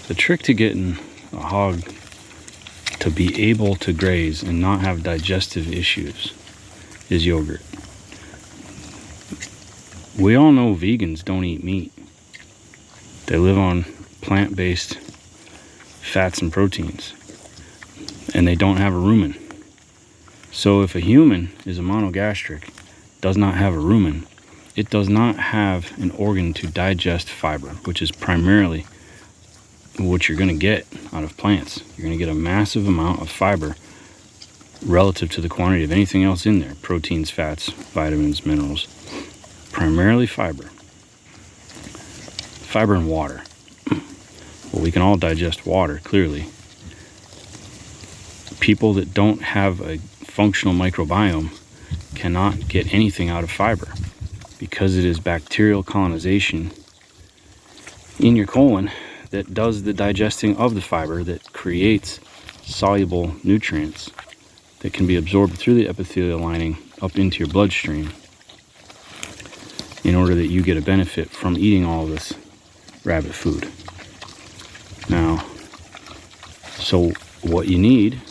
The trick to getting a hog to be able to graze and not have digestive issues is yogurt. We all know vegans don't eat meat. They live on plant-based fats and proteins, and they don't have a rumen. So if a human is a monogastric, does not have a rumen, it does not have an organ to digest fiber, which is primarily what you're going to get out of plants. You're going to get a massive amount of fiber relative to the quantity of anything else in there. Proteins, fats, vitamins, minerals. Primarily fiber. Fiber and water. Well, we can all digest water, clearly. People that don't have a functional microbiome cannot get anything out of fiber because it is bacterial colonization in your colon that does the digesting of the fiber, that creates soluble nutrients that can be absorbed through the epithelial lining up into your bloodstream in order that you get a benefit from eating all of this rabbit food. Now, so what you need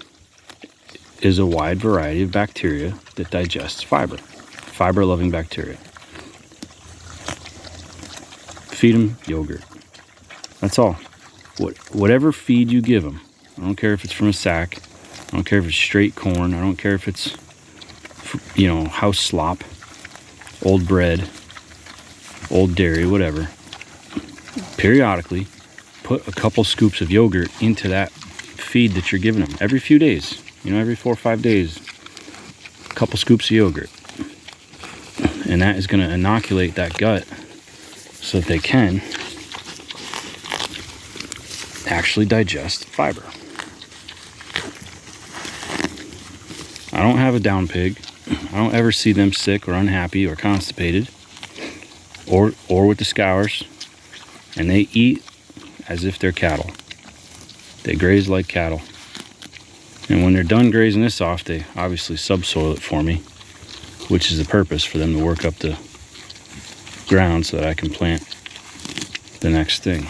is a wide variety of bacteria that digests fiber. Fiber-loving bacteria. Feed them yogurt. That's all. Whatever feed you give them. I don't care if it's from a sack. I don't care if it's straight corn. I don't care if it's, house slop, old bread, old dairy, whatever. Periodically, put a couple scoops of yogurt into that feed that you're giving them every few days. Every 4 or 5 days, a couple scoops of yogurt. And that is going to inoculate that gut so that they can actually digest fiber. I don't have a down pig. I don't ever see them sick or unhappy or constipated or with the scours. And they eat as if they're cattle. They graze like cattle. And when they're done grazing this off, they obviously subsoil it for me, which is the purpose, for them to work up the ground so that I can plant the next thing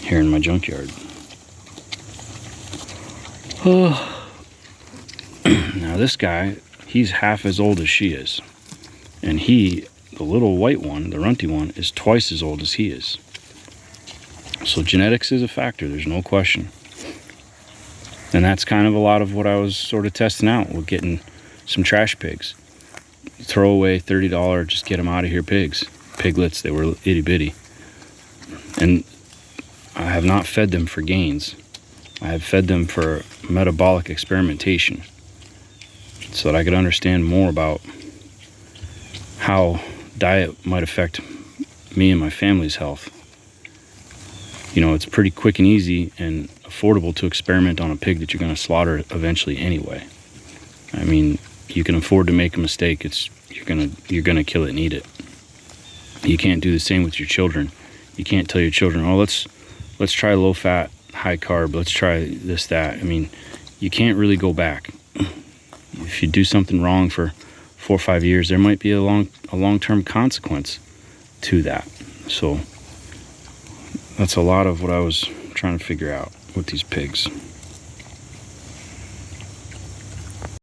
here in my junkyard. Now this guy, he's half as old as she is. And the little white one, the runty one, is twice as old as he is. So genetics is a factor, there's no question. And that's kind of a lot of what I was sort of testing out with getting some trash pigs. Throw away $30, just get them out of here pigs. Piglets, they were itty bitty. And I have not fed them for gains. I have fed them for metabolic experimentation so that I could understand more about how diet might affect me and my family's health. It's pretty quick and easy and affordable to experiment on a pig that you're going to slaughter eventually anyway. I mean, you can afford to make a mistake. You're gonna kill it and eat it. You can't do the same with your children. You can't tell your children, oh, let's try low fat, high carb. Let's try this, that. I mean, you can't really go back. If you do something wrong for 4 or 5 years, there might be a long-term consequence to that. So that's a lot of what I was trying to figure out with these pigs.